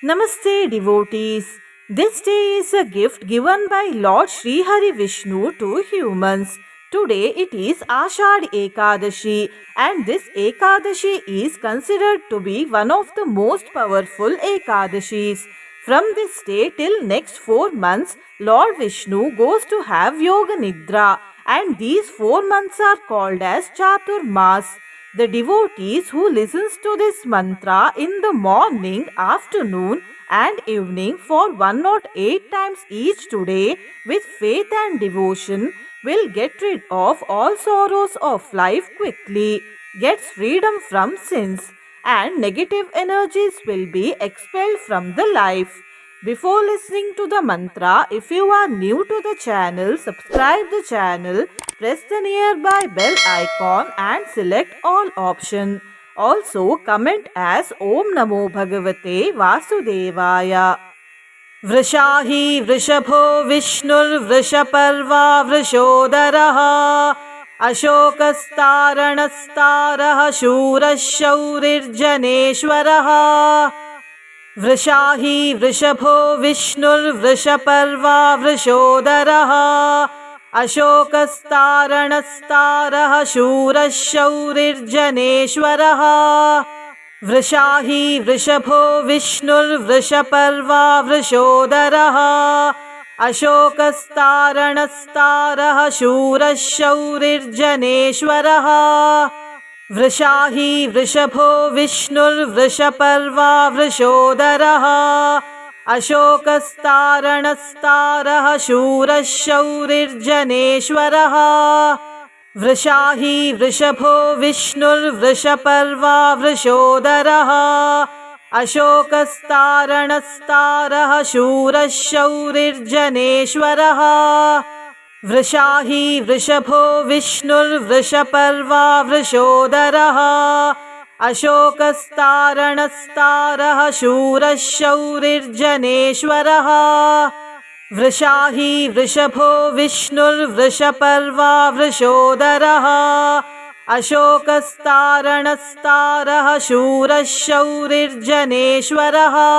Namaste devotees. This day is a gift given by Lord Sri Hari Vishnu to humans. Today it is Ashadh Ekadashi and this Ekadashi is considered to be one of the most powerful Ekadashis. From this day till next 4 months, Lord Vishnu goes to have Yoga Nidra and these 4 months are called as Chaturmas. The devotees who listens to this mantra in the morning, afternoon and evening for 108 times each today with faith and devotion will get rid of all sorrows of life quickly, gets freedom from sins and negative energies will be expelled from the life. Before listening to the mantra, if you are new to the channel, subscribe the channel, press the nearby bell icon and select all option. Also comment as Om Namo Bhagavate Vasudevaya. Vrishahi Vrishabho Vishnur Vrishaparva Vrishodaraha Ashokastaranastaraha Shurashaurirjaneshwaraha Vrishahi Vrishabho Vishnur Vrishaparva Vrishodaraha Ashokastaranastaraha Shurashaurirjaneshwaraha Vrishahi Vrishabho Vishnur Vrishaparva Vrishodaraha Ashokastaranastaraha Shurashaurirjaneshwaraha Vrishahi Vrishabho Vishnur Vrishaparva Vrishodaraha Ashokastaranastaraha Shurashaurirjaneshwaraha Vrishahi Vrishabho Vishnur Vrishaparva Vrishodaraha Ashokastaranastaraha Shurashaurirjaneshwaraha Vrishahi Vrishabho Vishnur Vrishaparva Vrishodaraha Ashokastaranastaraha Shurashaurirjaneshwaraha Vrishahi Vrishabho Vishnur Vrishaparva Vrishodaraha Ashokastaranastaraha Shurashaurirjaneshwaraha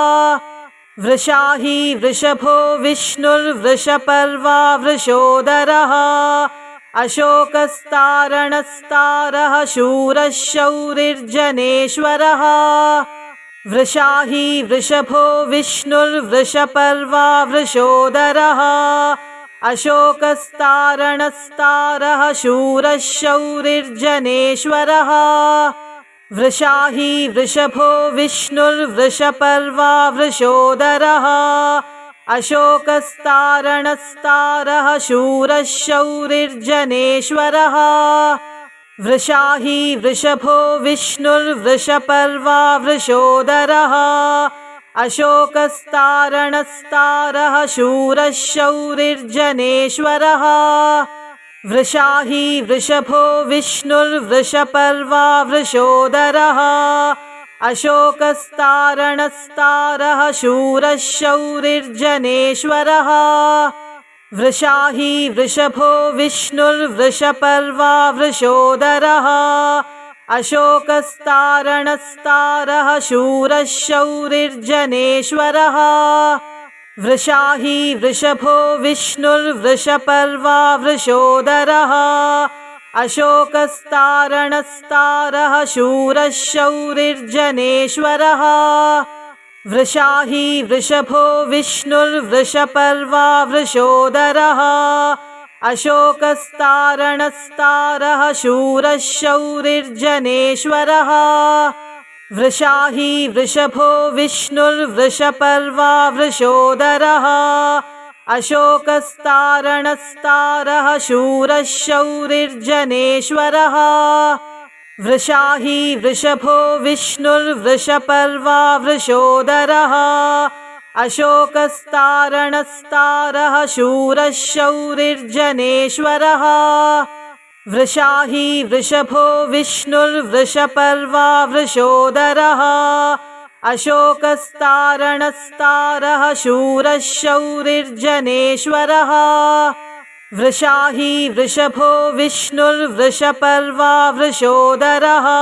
Vrishahi Vrishabho Vishnur Vrishaparva Vrishodaraha Ashokastaranastaraha Shurashaurirjaneshwaraha Vrishahi Vrishabho Vishnur Vrishaparva Vrishodaraha Ashokastaranastaraha Shurashaurirjaneshwaraha Vrishahi Vrishabho Vishnur Vrishaparva Vrishodaraha Ashokastaranastaraha Shurashaurirjaneshwaraha Vrishahi Vrishabho Vishnur Vrishaparva Vrishodaraha Ashokastaranastaraha Shurashaurirjaneshwaraha Vrishahi Vrishabho Vishnur Vrishaparva Vrishodaraha Ashokastaranastaraha Shurashaurirjaneshwaraha Vrishahi Vrishabho Vishnur Vrishaparva Vrishodaraha Ashokastaranastaraha Shurashaurirjaneshwaraha Vrishahi Vrishabho Vishnur Vrishaparva Vrishodaraha Ashokastaranastaraha Shurashaurirjaneshwaraha Vrishahi Vrishabho Vishnur Vrishaparva Vrishodaraha Ashokastaranastaraha Shurashaurirjaneshwaraha Vrishahi Vrishabho Vishnur Vrishaparva Vrishodaraha Ashokastaranastaraha Shurashaurirjaneshwaraha Vrishahi Vrishabho Vishnur Vrishaparva Vrishodaraha Ashokastaranastaraha Shurashaurirjaneshwaraha Vrishahi Vrishabho Vishnur Vrishaparva Vrishodaraha Ashokastaranastaraha Shurashaurirjaneshwaraha Vrishahi Vrishabho Vishnur Vrishaparva Vrishodaraha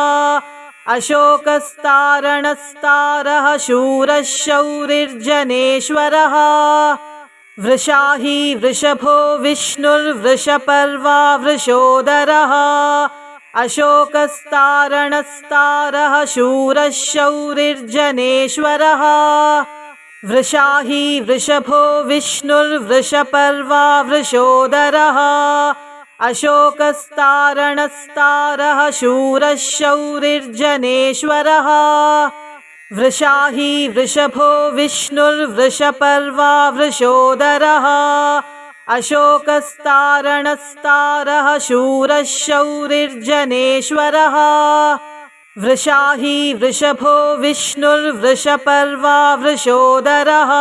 अशोकस्तारणस्तारः शूरः शौरिर्जनेश्वरः वृषाही वृषभो विष्णुर्वृषपर्वा वृषोदरः अशोकस्तारणस्तारः शूरः शौरिर्जनेश्वरः वृषाही वृषभो विष्णुर्वृषपर्वा वृषोदरः अशोकस्तारणस्तारः शूरः शौरिर्जनेश्वरः वृषाही वृषभो विष्णुर्वृषपर्वा वृषोदरः अशोकस्तारणस्तारः शूरः शौरिर्जनेश्वरः वृषाही वृषभो विष्णुर्वृषपर्वा वृषोदरः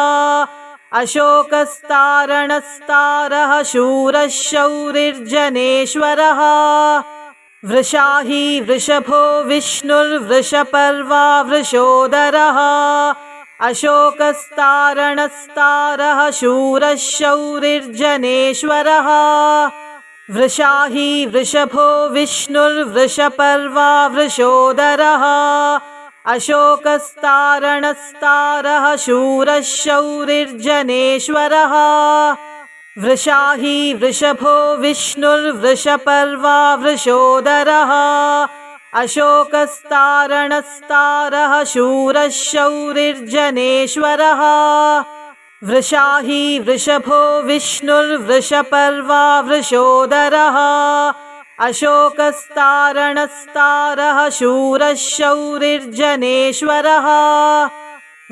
अशोकस्तारणस्तारः शूरः शौरिर्जनेश्वरः वृषाही वृषभो विष्णुर्वृषपर्वा वृषोदरः अशोकस्तारणस्तारः शूरः शौरिर्जनेश्वरः वृषाही वृषभो विष्णुर्वृषपर्वा वृषोदरः अशोकस्तारणस्तारः शूरः शौरिर्जनेश्वरः वृषाही वृषभो विष्णुर्वृषपर्वा वृषोदरः अशोकस्तारणस्तारः शूरः शौरिर्जनेश्वरः वृषाही वृषभो विष्णुर्वृषपर्वा वृषोदरः अशोकस्तारणस्तारः शूरः शौरिर्जनेश्वरः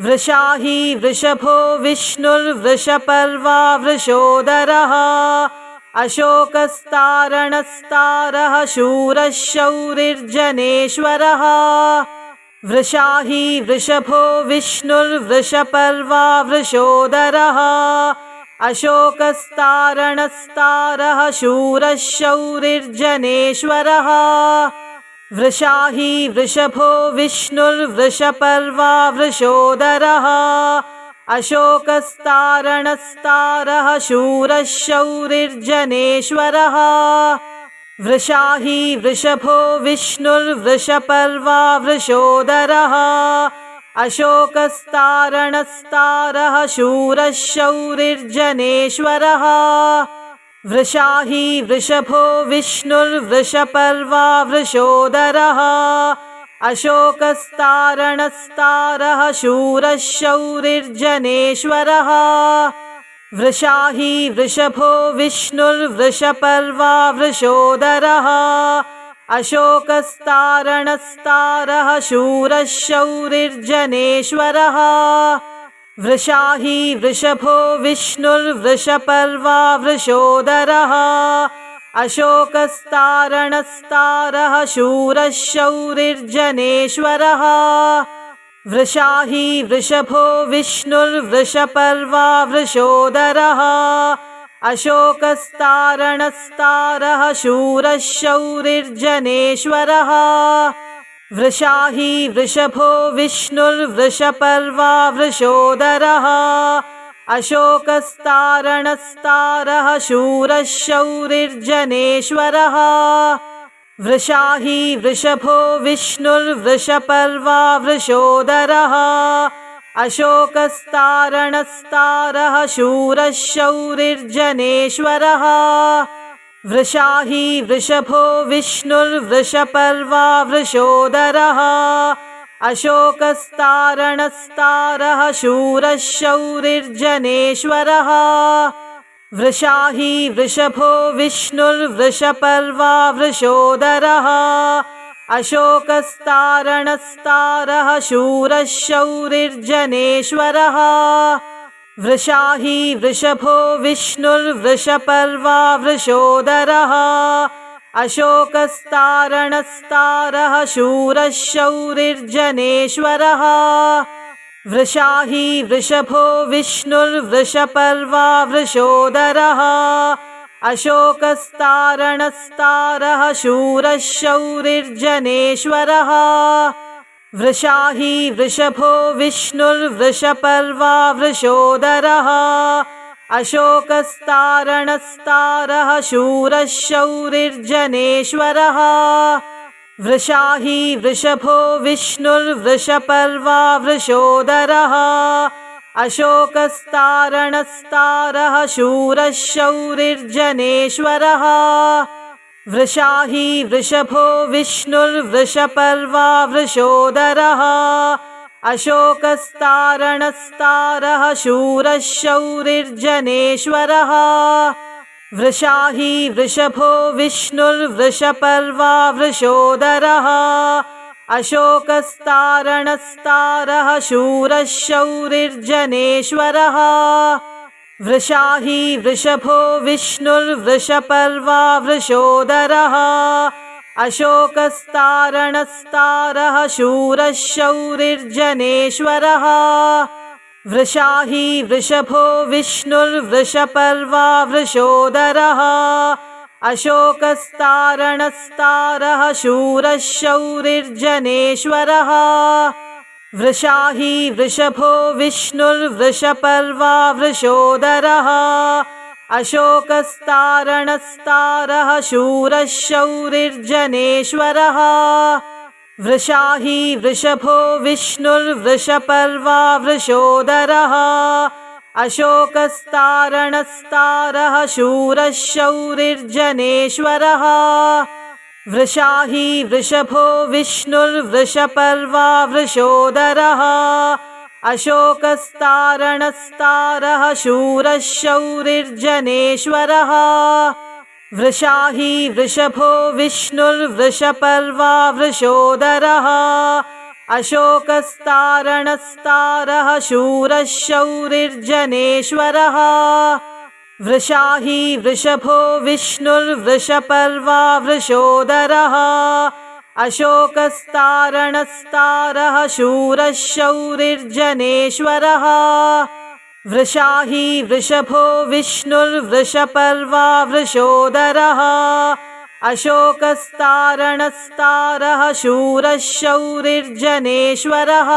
वृषाही वृषभो विष्णुर्वृषपर्वा वृषोदरः अशोकस्तारणस्तारः शूरः शौरिर्जनेश्वरः वृषाही वृषभो विष्णुर्वृषपर्वा वृषोदरः अशोकस्तारणस्तारः शूरः शौरिर्जनेश्वरः वृषाही वृषभो विष्णुर्वृषपर्वा वृषोदरः अशोकस्तारणस्तारः शूरः शौरिर्जनेश्वरः वृषाही वृषभो विष्णुर्वृषपर्वा वृषोदरः अशोकस्तारणस्तारः शूरः शौरिर्जनेश्वरः वृषाही वृषभो विष्णुर्वृषपर्वा वृषोदरः अशोकस्तारणस्तारः शूरः शौरिर्जनेश्वरः वृषाही वृषभो विष्णुर्वृषपर्वा वृषोदरः अशोकस्तारणस्तारः शूरः शौरिर्जनेश्वरः वृषाही वृषभो विष्णुर्वृषपर्वा वृषोदरः अशोकस्तारणस्तारः शूरः शौरिर्जनेश्वरः वृषाही वृषभो विष्णुर्वृषपर्वा वृषोदरः अशोकस्तारणस्तारः शूरः शौरिर्जनेश्वरः वृषाही वृषभो विष्णुर्वृषपर्वा वृषोदरः अशोकस्तारणस्तारः शूरः शौरिर्जनेश्वरः वृषाही वृषभो विष्णुर्वृषपर्वा वृषोदरः अशोकस्तारणस्तारः शूरः शौरिर्जनेश्वरः वृषाही वृषभो विष्णुर्वृषपर्वा वृषोदरः अशोकस्तारणस्तारः शूरः शौरिर्जनेश्वरः वृषाही वृषभो विष्णुर्वृषपर्वा वृषोदरः अशोकस्तारणस्तारः शूरः शौरिर्जनेश्वरः वृषाही वृषभो विष्णुर्वृषपर्वा वृषोदरः अशोकस्तारणस्तारः शूरः शौरिर्जनेश्वरः वृषाही वृषभो विष्णुर्वृषपर्वा वृषोदरः अशोकस्तारणस्तारः शूरः शौरिर्जनेश्वरः वृषाही वृषभो विष्णुर्वृषपर्वा वृषोदरः अशोकस्तारणस्तारः शूरः शौरिर्जनेश्वरः वृषाही वृषभो विष्णुर्वृषपर्वा वृषोदरः अशोकस्तारणस्तारः शूरः शौरिर्जनेश्वरः वृषाही वृषभो विष्णुर्वृषपर्वा वृषोदरः अशोकस्तारणस्तारः शूरः शौरिर्जनेश्वरः वृषाही वृषभो विष्णुर्वृषपर्वा वृषोदरः अशोकस्तारणस्तारः शूरः शौरिर्जनेश्वरः वृषाही वृषभो विष्णुर्वृषपर्वा वृषोदरः अशोकस्तारणस्तारः शूरः शौरिर्जनेश्वरः वृषाही वृषभो विष्णुर्वृषपर्वा वृषोदरः अशोकस्तारणस्तारः शूरः शौरिर्जनेश्वरः वृषाही वृषभो विष्णुर्वृषपर्वा वृषोदरः अशोकस्तारणस्तारः शूरः शौरिर्जनेश्वरः वृषाही वृषभो विष्णुर्वृषपर्वा वृषोदरः अशोकस्तारणस्तारः शूरः शौरिर्जनेश्वरः वृषाही वृषभो विष्णुर्वृषपर्वा वृषोदरः अशोकस्तारणस्तारः शूरः शौरिर्जनेश्वरः वृषाही वृषभो विष्णुर्वृषपर्वा वृषोदरः अशोकस्तारणस्तारः शूरः शौरिर्जनेश्वरः वृषाही वृषभो विष्णुर्वृषपर्वा वृषोदरः अशोकस्तारणस्तारः शूरः शौरिर्जनेश्वरः वृषाही वृषभो विष्णुर्वृषपर्वा वृषोदरः अशोकस्तारणस्तारः शूरः शौरिर्जनेश्वरः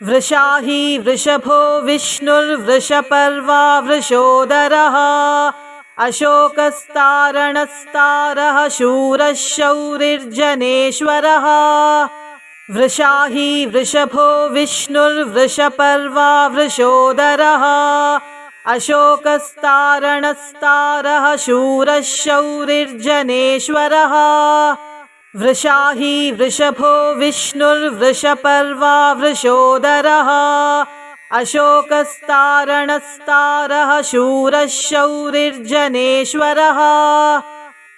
वृषाही वृषभो विष्णुर्वृषपर्वा वृषोदरः अशोकस्तारणस्तारः शूरः शौरिर्जनेश्वरः वृषाही वृषभो विष्णुर्वृषपर्वा वृषोदरः अशोकस्तारणस्तारः शूरः शौरिर्जनेश्वरः वृषाही वृषभो विष्णुर्वृषपर्वा वृषोदरः अशोकस्तारणस्तारः शूरः शौरिर्जनेश्वरः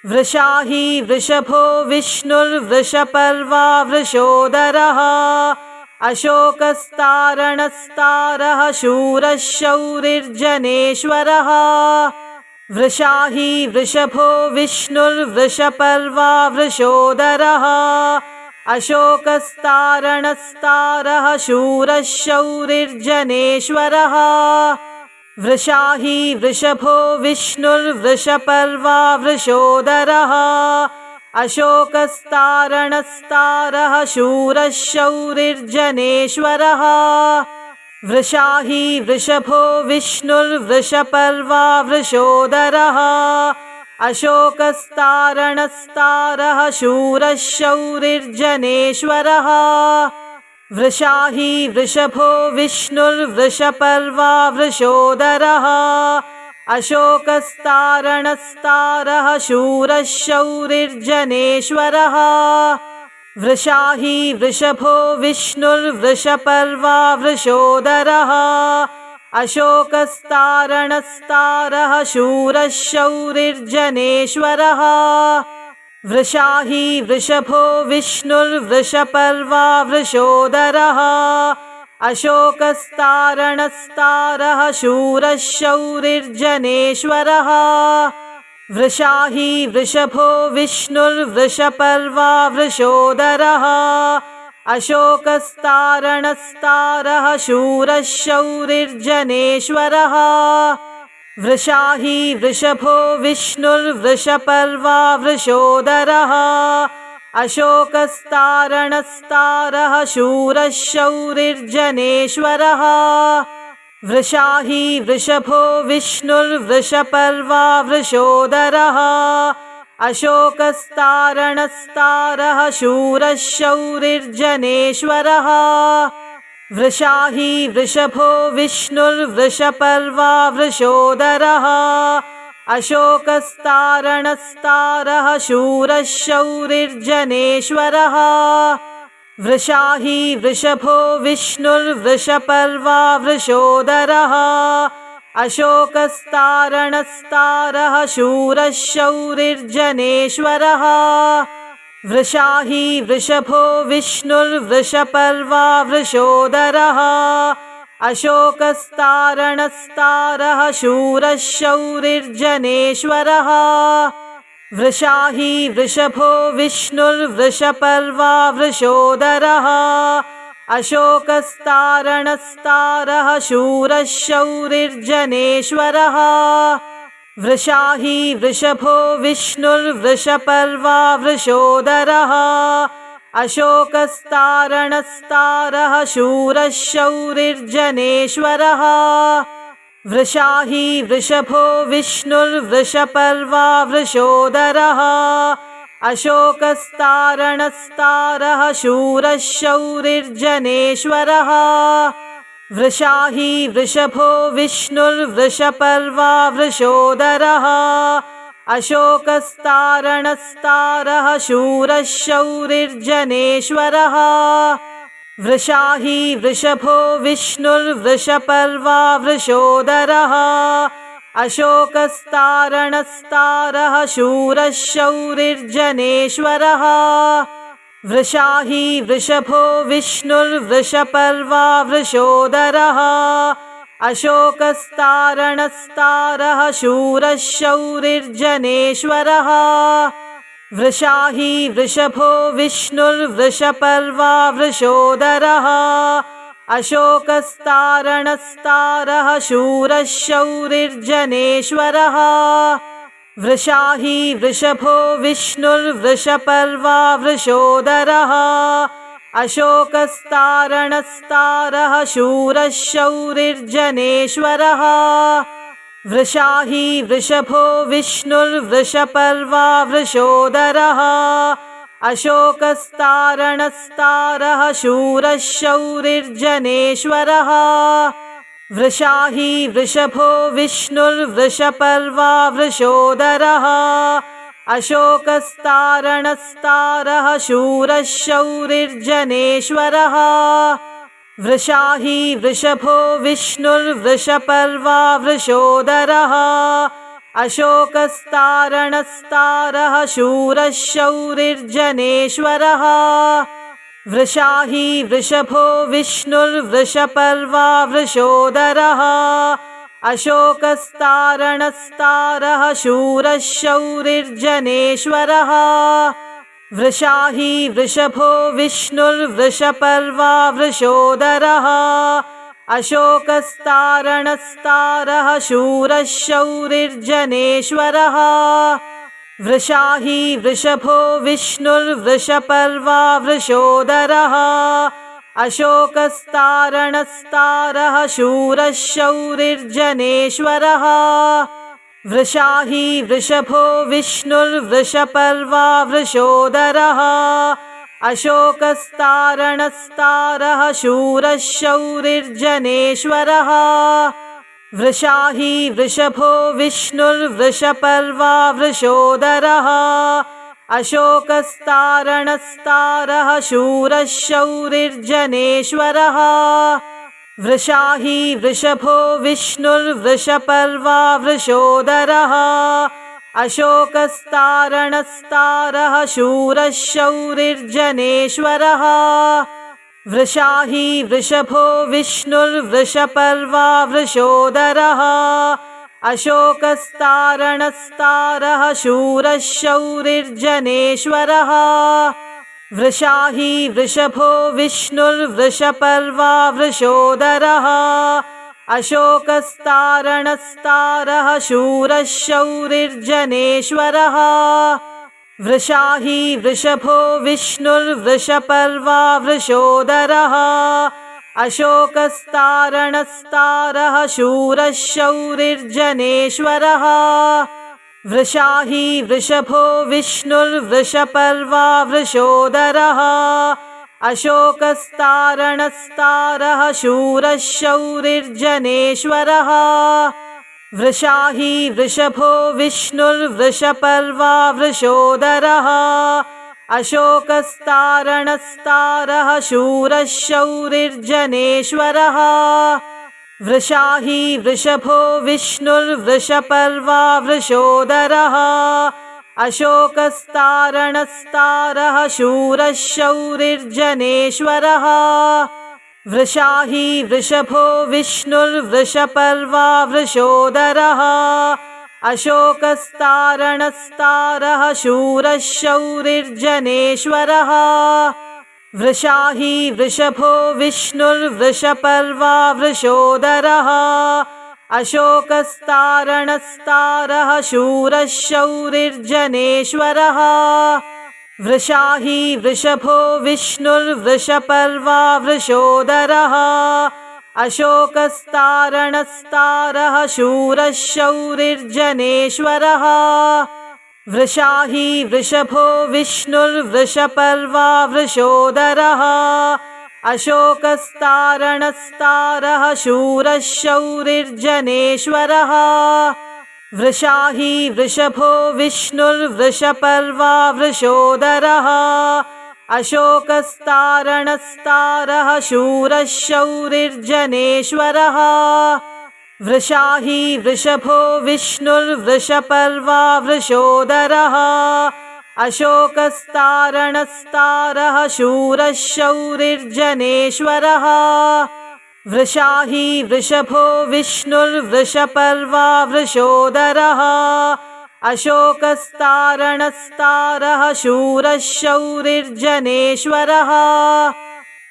वृषाही वृषभो विष्णुर्वृषपर्वा वृषोदरः अशोकस्तारणस्तारः शूरः शौरिर्जनेश्वरः वृषाही वृषभो विष्णुर्वृषपर्वा वृषोदरः अशोकस्तारणस्तारः शूरः शौरिर्जनेश्वरः वृषाही वृषभो विष्णुर्वृषपर्वा वृषोदरः अशोकस्तारणस्तारः शूरः शौरिर्जनेश्वरः वृषाही वृषभो विष्णुर्वृषपर्वा वृषोदरः अशोकस्तारणस्तारः शूरः शौरिर्जनेश्वरः वृषाही वृषभो विष्णुर्वृषपर्वा वृषोदरः अशोकस्तारणस्तारः शूरः शौरिर्जनेश्वरः वृषाही वृषभो विष्णुर्वृषपर्वा वृषोदरः अशोकस्तारणस्तारः शूरः शौरिर्जनेश्वरः वृषाही वृषभो विष्णुर्वृषपर्वा वृषोदरः अशोकस्तारणस्तारः शूरः शौरिर्जनेश्वरः वृषाही वृषभो विष्णुर्वृषपर्वा वृषोदरः अशोकस्तारणस्तारः शूरः शौरिर्जनेश्वरः वृषाही वृषभो विष्णुर्वृषपर्वा वृषोदरः अशोकस्तारणस्तारः शूरः शौरिर्जनेश्वरः वृषाही वृषभो विष्णुर्वृषपर्वा वृषोदरः अशोकस्तारणस्तारः शूरः शौरिर्जनेश्वरः वृषाही वृषभो विष्णुर्वृषपर्वा वृषोदरः अशोकस्तारणस्तारः शूरः शौरिर्जनेश्वरः वृषाही वृषभो विष्णुर्वृषपर्वा वृषोदरः अशोकस्तारणस्तारः शूरः शौरिर्जनेश्वरः वृषाही वृषभो विष्णुर्वृषपर्वा वृषोदरः अशोकस्तारणस्तारः शूरः शौरिर्जनेश्वरः वृषाही वृषभो विष्णुर्वृषपर्वा वृषोदरः अशोकस्तारणस्तारः शूरः शौरिर्जनेश्वरः वृषाही वृषभो विष्णुर्वृषपर्वा वृषोदरः अशोकस्तारणस्तारः शूरः शौरिर्जनेश्वरः वृषाही वृषभो विष्णुर्वृषपर्वा वृषोदरः अशोकस्तारणस्तारः शूरः शौरिर्जनेश्वरः वृषाही वृषभो विष्णुर्वृषपर्वा वृषोदरः अशोकस्तारणस्तारः शूरः शौरिर्जनेश्वरः वृषाही वृषभो विष्णुर्वृषपर्वा वृषोदरः अशोकस्तारणस्तारः शूरः शौरिर्जनेश्वरः वृषाही वृषभो विष्णुर्वृषपर्वा वृषोदरः अशोकस्तारणस्तारः शूरः शौरिर्जनेश्वरः वृषाही वृषभो विष्णुर्वृषपर्वा वृषोदरः अशोकस्तारणस्तारः शूरः शौरिर्जनेश्वरः वृषाही वृषभो विष्णुर्वृषपर्वा वृषोदरः अशोकस्तारणस्तारः शूरः शौरिर्जनेश्वरः वृषाही वृषभो विष्णुर्वृषपर्वा वृषोदरः अशोकस्तारणस्तारः शूरः शौरिर्जनेश्वरः वृषाही वृषभो विष्णुर्वृषपर्वा वृषोदरः अशोकस्तारणस्तारः शूरः शौरिर्जनेश्वरः वृषाही वृषभो विष्णुर्वृषपर्वा वृषोदरः अशोकस्तारणस्तारः शूरः शौरिर्जनेश्वरः वृषाही वृषभो विष्णुर्वृषपर्वा वृषोदरः अशोकस्तारणस्तारः शूरः शौरिर्जनेश्वरः वृषाही वृषभो विष्णुर्वृषपर्वा वृषोदरः अशोकस्तारणस्तारः शूरः शौरिर्जनेश्वरः वृषाही वृषभो विष्णुर्वृषपर्वा वृषोदरः अशोकस्तारणस्तारः शूरः शौरिर्जनेश्वरः वृषाही वृषभो विष्णुर्वृषपर्वा वृषोदरः अशोकस्तारणस्तारः शूरः शौरिर्जनेश्वरः वृषाही वृषभो विष्णुर्वृषपर्वा वृषोदरः अशोकस्तारणस्तारः शूरः शौरिर्जनेश्वरः वृषाही वृषभो विष्णुर्वृषपर्वा वृषोदरः अशोकस्तारणस्तारः शूरः शौरिर्जनेश्वरः वृषाही वृषभो विष्णुर्वृषपर्वा वृषोदरः अशोकस्तारणस्तारः शूरः शौरिर्जनेश्वरः वृषाही वृषभो विष्णुर्वृषपर्वा वृषोदरः अशोकस्तारणस्तारः शूरः शौरिर्जनेश्वरः वृषाही वृषभो विष्णुर्वृषपर्वा वृषोदरः अशोकस्तारणस्तारः शूरः शौरिर्जनेश्वरः वृषाही वृषभो विष्णुर्वृषपर्वा वृषोदरः अशोकस्तारणस्तारः शूरः शौरिर्जनेश्वरः वृषाही वृषभो विष्णुर्वृषपर्वा वृषोदरः अशोकस्तारणस्तारः शूरः शौरिर्जनेश्वरः वृषाही वृषभो विष्णुर्वृषपर्वा वृषोदरः अशोकस्तारणस्तारः शूरः शौरिर्जनेश्वरः वृषाही वृषभो विष्णुर्वृषपर्वा वृषोदरः अशोकस्तारणस्तारः शूरः शौरिर्जनेश्वरः वृषाही वृषभो विष्णुर्वृषपर्वा वृषोदरः अशोकस्तारणस्तारः शूरः शौरिर्जनेश्वरः वृषाही वृषभो विष्णुर्वृषपर्वा वृषोदरः अशोकस्तारणस्तारः शूरः शौरिर्जनेश्वरः वृषाही वृषभो विष्णुर्वृषपर्वा वृषोदरः अशोकस्तारणस्तारः शूरः शौरिर्जनेश्वरः वृषाही वृषभो विष्णुर्वृषपर्वा वृषोदरः अशोकस्तारणस्तारः शूरः शौरिर्जनेश्वरः वृषाही वृषभो विष्णुर्वृषपर्वा वृषोदरः अशोकस्तारणस्तारः शूरः शौरिर्जनेश्वरः वृषाही वृषभो विष्णुर्वृषपर्वा वृषोदरः अशोकस्तारणस्तारः शूरः शौरिर्जनेश्वरः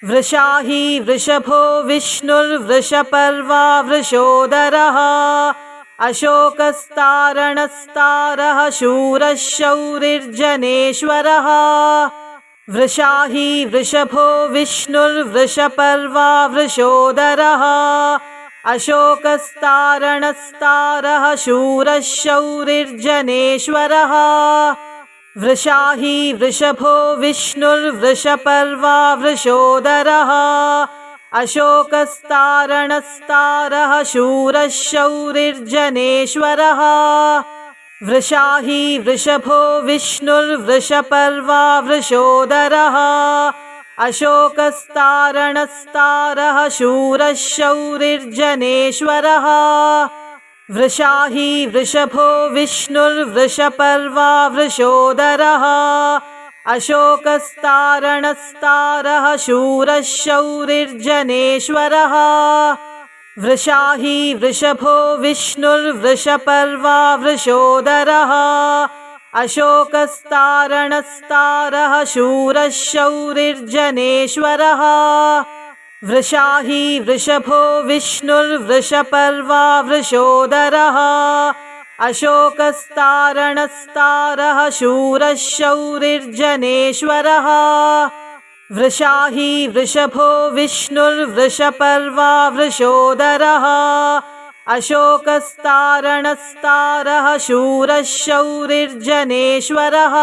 वृषाही वृषभो विष्णुर्वृषपर्वा वृषोदरः अशोकस्तारणस्तारः शूरः शौरिर्जनेश्वरः वृषाही वृषभो विष्णुर्वृषपर्वा वृषोदरः अशोकस्तारणस्तारः शूरः शौरिर्जनेश्वरः वृषाही वृषभो विष्णुर्वृषपर्वा वृषोदरः अशोकस्तारणस्तारः शूरः शौरिर्जनेश्वरः वृषाही वृषभो विष्णुर्वृषपर्वा वृषोदरः अशोकस्तारणस्तारः शूरः शौरिर्जनेश्वरः वृषाही वृषभो विष्णुर्वृषपर्वा वृषोदरः अशोकस्तारणस्तारः शूरः शौरिर्जनेश्वरः वृषाही वृषभो विष्णुर्वृषपर्वा वृषोदरः अशोकस्तारणस्तारः शूरः शौरिर्जनेश्वरः वृषाही वृषभो विष्णुर्वृषपर्वा वृषोदरः अशोकस्तारणस्तारः शूरः शौरिर्जनेश्वरः वृषाही वृषभो विष्णुर्वृषपर्वा वृषोदरः अशोकस्तारणस्तारः शूरः शौरिर्जनेश्वरः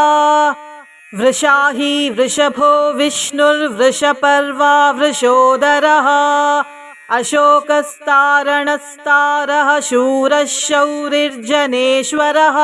वृषाही वृषभो विष्णुर्वृषपर्वा वृषोदरः अशोकस्तारणस्तारः शूरः शौरिर्जनेश्वरः